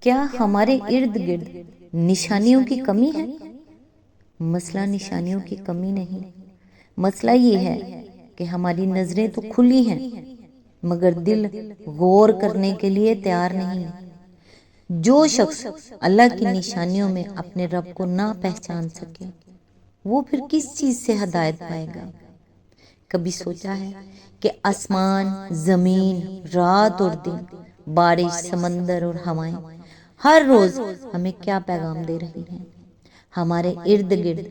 کیا ہمارے ارد گرد نشانیوں کی کمی ہے؟ مسئلہ نشانیوں کی کمی نہیں، مسئلہ یہ ہے کہ ہماری نظریں تو کھلی ہیں مگر دل غور کرنے کے لیے تیار نہیں۔ جو شخص اللہ کی نشانیوں میں اپنے رب کو نہ پہچان سکے وہ پھر کس چیز سے ہدایت پائے گا؟ کبھی سوچا ہے کہ آسمان، زمین، رات اور دن، بارش، سمندر اور ہوائیں ہر روز ہمیں کیا پیغام دے رہی ہیں؟ ہمارے ارد گرد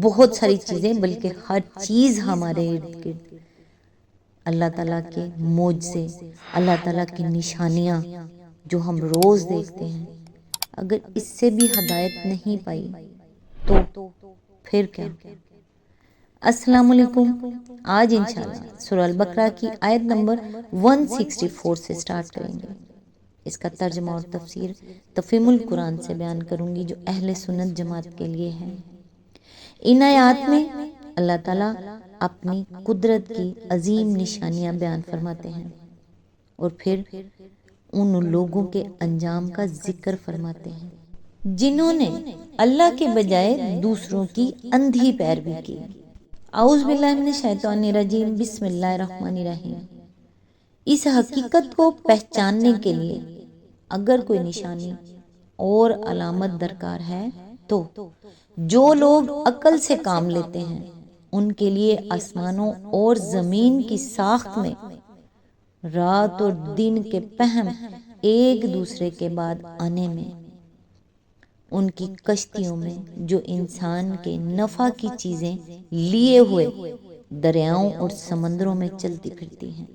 بہت ساری چیزیں، بلکہ ہر چیز ہمارے ارد گرد اللہ تعالیٰ کے معجزے، اللہ تعالیٰ کی نشانیاں جو ہم روز دیکھتے ہیں، اگر اس سے بھی ہدایت نہیں پائی تو پھر کیا؟ السلام علیکم۔ آج انشاءاللہ سورہ البقرہ کی آیت نمبر 164 سے سٹارٹ کریں گے۔ اس کا ترجمہ اور تفسیر تفہیم القرآن سے بیان کروں گی جو اہل سنت جماعت کے لیے ہے۔ ان آیات میں اللہ تعالیٰ اپنی قدرت کی عظیم نشانیاں بیان فرماتے ہیں اور پھر ان لوگوں کے انجام کا ذکر فرماتے ہیں جنہوں نے اللہ کے بجائے دوسروں کی اندھی پیروی کی۔ اعوذ باللہ من الشیطان الرجیم، بسم اللہ الرحمن الرحیم۔ اس حقیقت کو پہچاننے کے لیے اگر کوئی نشانی اور علامت درکار ہے تو جو لوگ عقل سے کام لیتے ہیں ان کے لیے آسمانوں اور زمین کی ساخت میں رات اور دن کے پہم ایک دوسرے کے بعد آنے میں، ان کی کشتیوں میں جو انسان کے نفع کی چیزیں لیے ہوئے دریاؤں اور سمندروں میں چلتی پھرتی ہیں،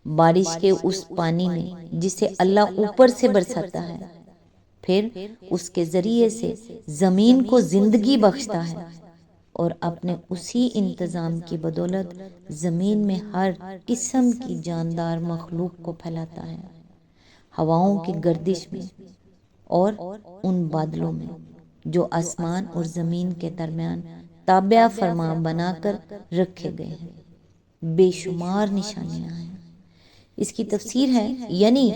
بارش کے اس پانی میں جسے اللہ اوپر سے برساتا ہے، پھر اس کے ذریعے سے زمین کو زندگی بخشتا ہے اور اپنے اسی انتظام کی بدولت زمین میں ہر قسم کی جاندار مخلوق کو پھیلاتا ہے، ہواؤں کی گردش میں اور ان بادلوں میں جو آسمان اور زمین کے درمیان تابع فرما بنا کر رکھے گئے ہیں۔ بے شمار نشانیاں ہیں۔ اس کی تفسیر ہے یعنی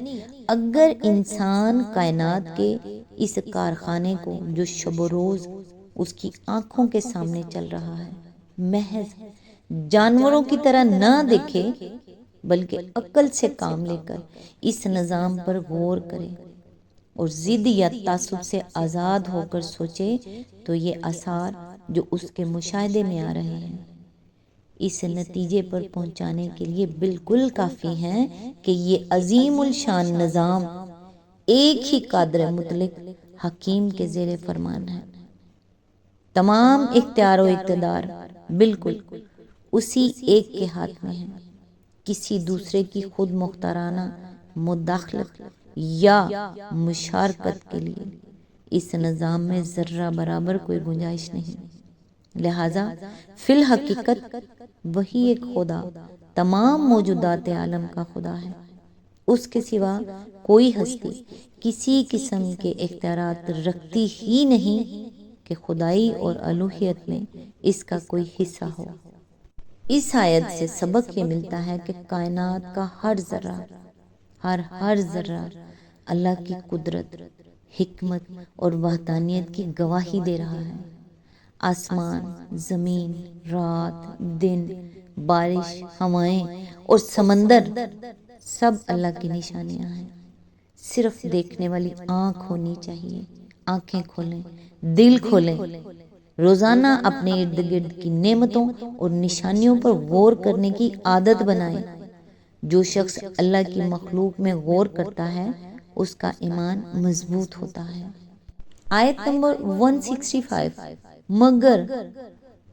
اگر انسان کائنات کے اس کارخانے کو جو شب و روز اس کی آنکھوں کے سامنے چل رہا ہے محض جانوروں کی طرح نہ دیکھے بلکہ عقل سے کام لے کر اس نظام پر غور کرے اور ضد یا تعصب سے آزاد ہو کر سوچے تو یہ آثار جو اس کے مشاہدے میں آ رہے ہیں اس نتیجے پر پہنچانے کے لیے بالکل کافی ہیں کہ یہ عظیم الشان نظام ایک ہی قادر مطلق حکیم کے زیر فرمان ہے۔ تمام اختیار و اقتدار بالکل اسی ایک کے ہاتھ میں ہے۔ کسی دوسرے کی خود مختارانہ مداخلت یا مشارکت کے لیے اس نظام میں ذرہ برابر کوئی گنجائش نہیں، لہذا فی الحقیقت وہی ایک خدا تمام موجودات عالم کا خدا ہے، اس کے سوا کوئی ہستی کسی قسم کے اختیارات رکھتی ہی نہیں کہ خدائی اور الوہیت میں اس کا کوئی حصہ ہو۔ اس آیت سے سبق یہ ملتا ہے کہ کائنات کا ہر ذرہ ہر ذرہ اللہ کی قدرت، حکمت اور وحدانیت کی گواہی دے رہا ہے۔ آسمان، زمین، رات، دن، بارش، ہوائیں اور سمندر سب اللہ کی نشانیاں ہیں۔ صرف دیکھنے والی آنکھ ہونی چاہیے۔ آنکھیں کھولیں، دل کھولیں، روزانہ اپنے ارد گرد کی نعمتوں اور نشانیوں پر غور کرنے کی عادت بنائیں۔ جو شخص اللہ کی مخلوق میں غور کرتا ہے اس کا ایمان مضبوط ہوتا ہے۔ آیت نمبر 165 مگر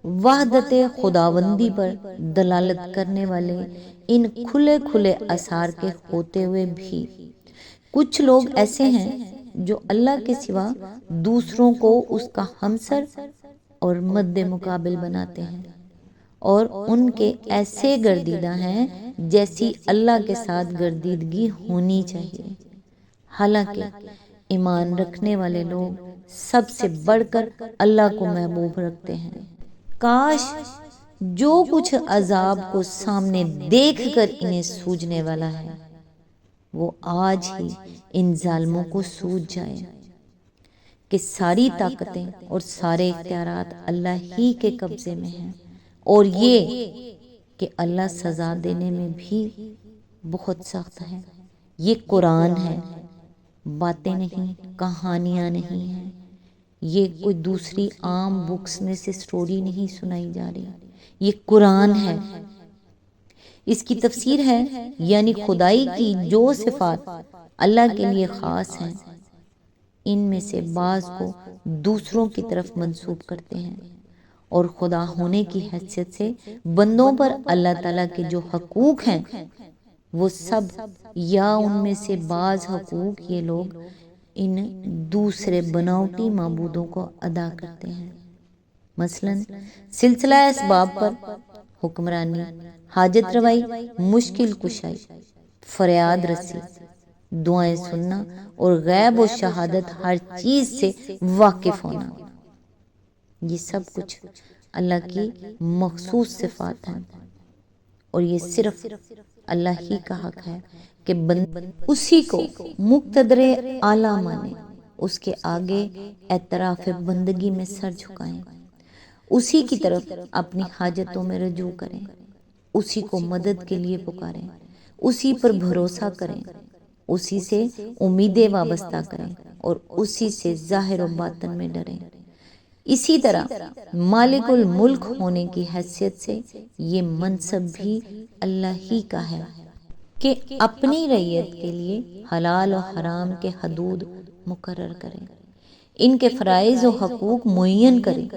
وحدت خداوندی پر دلالت کرنے والے ان کھلے کھلے آثار کے ہوتے ہوئے بھی کچھ لوگ ایسے ہیں جو اللہ کے سوا دوسروں کو اس کا ہمسر اور مد مقابل بناتے ہیں اور ان کے ایسے گردیدہ ہیں جیسی اللہ کے ساتھ گردیدگی ہونی چاہیے، حالانکہ ایمان رکھنے والے لوگ سب سے بڑھ کر اللہ کو محبوب رکھتے ہیں۔ کاش جو کچھ عذاب کو سامنے دیکھ کر انہیں سوجنے والا ہے وہ آج ہی ان ظالموں کو سوجھ جائے کہ ساری طاقتیں اور سارے اختیارات اللہ ہی کے قبضے میں ہیں، اور یہ کہ اللہ سزا دینے میں بھی بہت سخت ہے۔ یہ قرآن ہے، باتیں نہیں، کہانیاں نہیں ہیں، یہ کوئی دوسری عام بکس میں سے سٹوری نہیں سنائی جا رہی، یہ قرآن ہے۔ اس کی تفسیر ہے یعنی خدائی کی جو صفات اللہ کے لیے خاص ہیں، ان میں سے بعض کو دوسروں کی طرف منسوب کرتے ہیں، اور خدا ہونے کی حیثیت سے بندوں پر اللہ تعالیٰ کے جو حقوق ہیں وہ سب یا ان میں سے بعض حقوق یہ لوگ ان دوسرے بناوٹی معبودوں کو ادا کرتے ہیں۔ مثلا سلسلہ اسباب پر حکمرانی، حاجت روائی، مشکل کشائی، فریاد رسی، دعائیں سننا اور غیب و شہادت ہر چیز سے واقف ہونا، یہ سب کچھ اللہ کی مخصوص صفات ہیں، اور یہ صرف اللہ ہی کا حق ہے کہ اسی کو مقتدر اعلیٰ مانے، اس کے آگے اعتراف بندگی میں سر جھکائیں، اسی کی طرف اپنی حاجتوں میں رجوع کریں، اسی کو مدد کے لیے پکاریں، اسی پر بھروسہ کریں، اسی سے امیدیں وابستہ کریں، اور اسی سے ظاہر و باطن میں ڈریں۔ اسی طرح مالک الملک ہونے کی حیثیت سے یہ منصب بھی اللہ ہی کا ہے کہ اپنی رعیت کے لیے حلال و حرام کے حدود مقرر کریں، ان کے فرائض و حقوق معین کریں،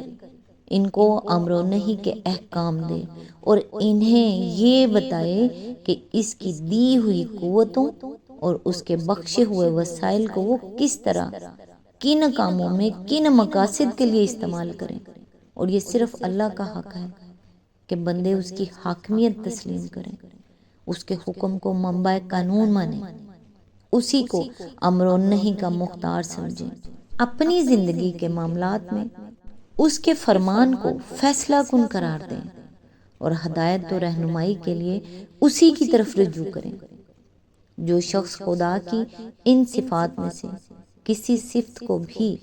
ان کو امر و نہی کے احکام دے، اور انہیں یہ بتائے کہ اس کی دی ہوئی قوتوں اور اس کے بخشے ہوئے وسائل کو وہ کس طرح، کن کاموں میں، کن مقاصد کے لیے استعمال کریں، اور یہ صرف اللہ کا حق ہے کہ بندے اس کی حاکمیت تسلیم کریں، اس کے حکم کو منبع قانون مانیں، اسی کو امر و نہی کا مختار سمجھیں، اپنی زندگی کے معاملات میں اس کے فرمان کو فیصلہ کن قرار دیں، اور ہدایت و رہنمائی کے لیے اسی کی طرف رجوع کریں۔ جو شخص خدا کی ان صفات میں سے کسی صفت کو بھی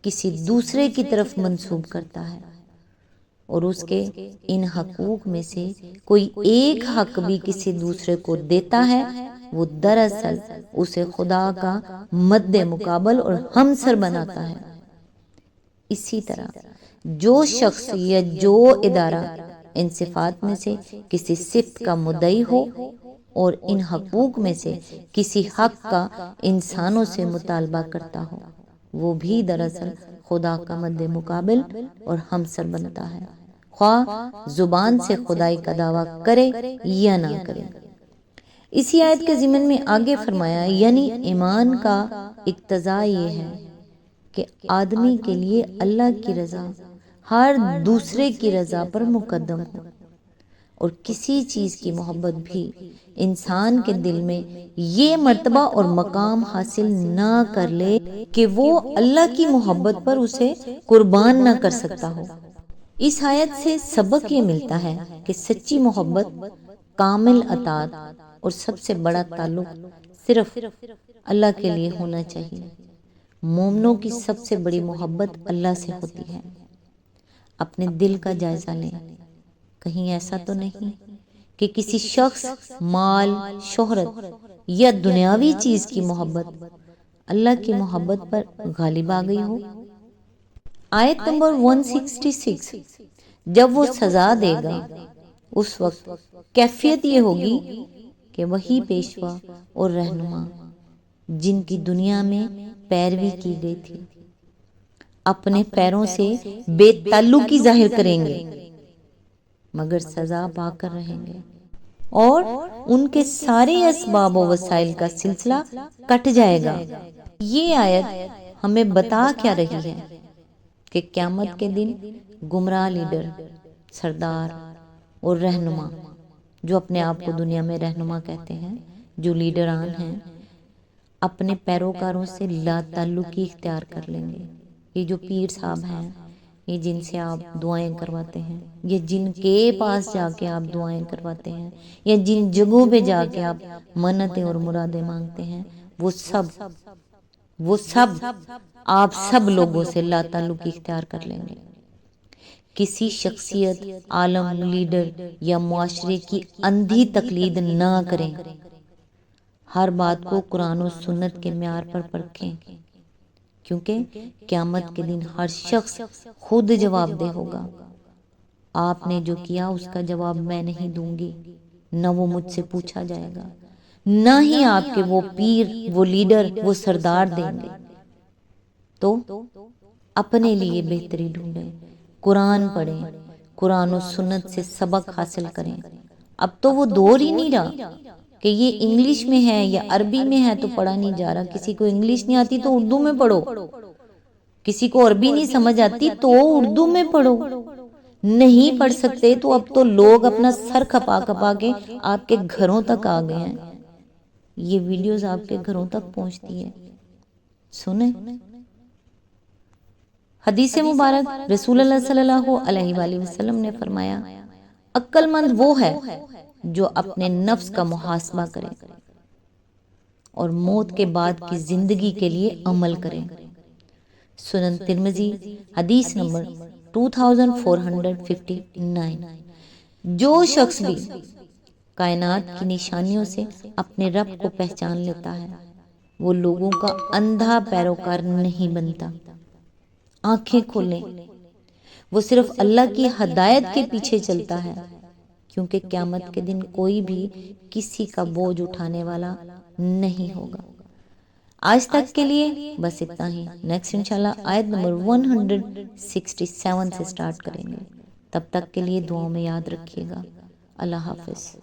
کسی دوسرے کی طرف منسوب کرتا ہے، اور اس کے ان حقوق میں سے کوئی ایک حق بھی کسی دوسرے کو دیتا ہے، وہ دراصل اسے خدا کا مد مقابل اور ہمسر بناتا ہے۔ اسی طرح جو شخص یا جو ادارہ ان صفات میں سے کسی صفت کا مدعی ہو اور ان حقوق میں سے کسی حق کا انسانوں سے مطالبہ کرتا ہو، وہ بھی دراصل خدا کا مد مقابل اور ہمسر بنتا ہے، خواہ زبان سے خدائی کا دعویٰ کرے یا نہ کرے۔ اسی آیت کے ضمن میں آگے فرمایا، یعنی ایمان کا اقتضا یہ ہے کہ آدمی کے لیے اللہ کی رضا ہر دوسرے کی رضا پر مقدم ہو، اور کسی چیز کی محبت بھی انسان کے دل میں یہ مرتبہ اور مقام حاصل نہ کر لے کہ وہ اللہ کی محبت پر اسے قربان نہ کر سکتا ہو۔ اس آیت سے سبق یہ ملتا ہے کہ سچی محبت، کامل اطاعت اور سب سے بڑا تعلق صرف اللہ کے لیے ہونا چاہیے۔ مومنوں کی سب سے بڑی محبت اللہ سے ہوتی ہے۔ اپنے دل کا جائزہ لیں، کہیں ایسا تو نہیں کہ کسی شخص، مال، شہرت یا دنیاوی چیز کی محبت اللہ کی محبت پر غالب آ گئی ہو۔ آیت نمبر 166، جب وہ سزا دے گا اس وقت کیفیت یہ ہوگی کہ وہی پیشوا اور رہنما جن کی دنیا میں پیروی کی گئی تھی اپنے پیروں سے بے تعلقی ظاہر کریں گے، مگر سزا پا کر رہیں گے، اور ان کے سارے اسباب و وسائل کا سلسلہ کٹ جائے گا۔ یہ آیت ہمیں بتا کیا رہی ہے کہ قیامت کے دن گمراہ لیڈر، سردار اور رہنما، جو اپنے آپ کو دنیا میں رہنما کہتے ہیں، جو لیڈران ہیں، اپنے پیروکاروں سے لا تعلقی اختیار کر لیں گے۔ یہ جو پیر صاحب ہیں، یہ جن سے آپ دعائیں کرواتے ہیں، یا جن کے پاس جا کے آپ دعائیں کرواتے ہیں، یا جن جگہوں پہ جا کے آپ منتیں اور مرادیں مانگتے ہیں، وہ سب آپ سب لوگوں سے لا تعلقی اختیار کر لیں گے۔ کسی شخصیت، عالم، لیڈر یا معاشرے کی اندھی تقلید نہ کریں، ہر بات کو قرآن و سنت کے معیار پر پرکھیں، کیونکہ قیامت کے دن ہر شخص خود جواب دہ ہوگا۔ آپ نے جو کیا اس کا جواب میں نہیں دوں گی، نہ وہ مجھ سے پوچھا جائے گا، نہ ہی آپ کے وہ پیر، وہ لیڈر، وہ سردار دیں گے۔ تو اپنے لیے بہتری ڈھونڈیں، قرآن پڑھیں، قرآن و سنت سے سبق حاصل کریں۔ اب تو وہ دور ہی نہیں رہا کہ یہ انگلش میں ہے یا عربی میں ہے تو پڑھا نہیں جا رہا۔ کسی کو انگلش نہیں آتی تو اردو میں پڑھو، کسی کو عربی نہیں سمجھ آتی تو اردو میں پڑھو۔ نہیں پڑھ سکتے تو اب تو لوگ اپنا سر کھپا کھپا کے آپ کے گھروں تک آ گئے ہیں، یہ ویڈیوز آپ کے گھروں تک پہنچتی ہے۔ سنیں حدیث مبارک، رسول اللہ صلی اللہ علیہ وآلہ وسلم نے فرمایا، عقل مند وہ ہے جو اپنے نفس کا محاسبہ کرے اور موت کے بعد کی زندگی کے لیے عمل کرے۔ سنن ترمذی، حدیث نمبر 2459۔ جو شخص بھی کائنات کی نشانیوں سے اپنے رب کو پہچان لیتا ہے، وہ لوگوں کا اندھا پیروکار نہیں بنتا۔ آنکھیں کھولیں، وہ صرف اللہ کی ہدایت کے پیچھے چلتا ہے، کیونکہ قیامت کے دن کوئی بھی کسی کا بوجھ اٹھانے والا نہیں ہوگا۔ آج تک کے لیے بس اتنا ہی۔ نیکسٹ انشاءاللہ آیت نمبر 167 سے سٹارٹ کریں گے۔ تب تک کے لیے دعاؤں میں یاد رکھیے گا۔ اللہ حافظ۔